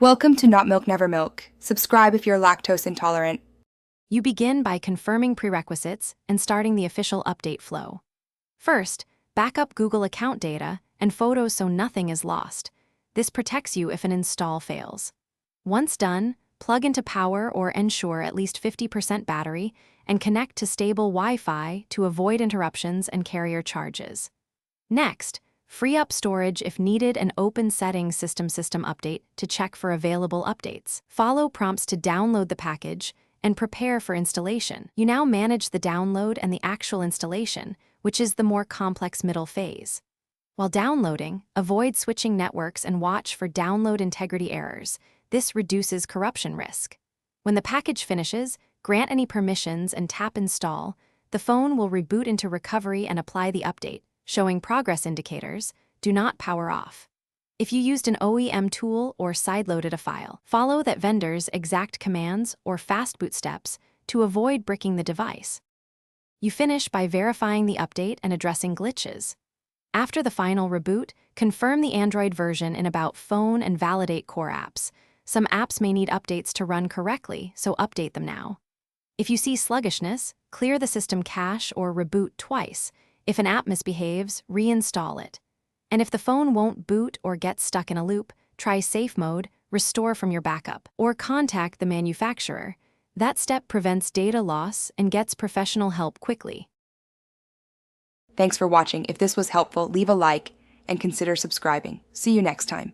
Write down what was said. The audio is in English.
Welcome to Not Milk Never Milk. Subscribe if you're lactose intolerant. You begin by confirming prerequisites and starting the official update flow. First, back up Google account data and photos so nothing is lost. This protects you if an install fails. Once done, plug into power or ensure at least 50% battery and connect to stable Wi-Fi to avoid interruptions and carrier charges. Next, free up storage if needed and open Settings System Update to check for available updates. Follow prompts to download the package and prepare for installation. You now manage the download and the actual installation, which is the more complex middle phase. While downloading, avoid switching networks and watch for download integrity errors. This reduces corruption risk. When the package finishes, grant any permissions and tap Install. The phone will reboot into recovery and apply the update, showing progress indicators. Do not power off. If you used an OEM tool or sideloaded a file, follow that vendor's exact commands or fast boot steps to avoid bricking the device. You finish by verifying the update and addressing glitches. After the final reboot, confirm the Android version in About Phone and validate core apps. Some apps may need updates to run correctly, so update them now. If you see sluggishness, clear the system cache or reboot twice. If an app misbehaves, reinstall it. And if the phone won't boot or gets stuck in a loop, try safe mode, restore from your backup, or contact the manufacturer. That step prevents data loss and gets professional help quickly. Thanks for watching. If this was helpful, leave a like and consider subscribing. See you next time.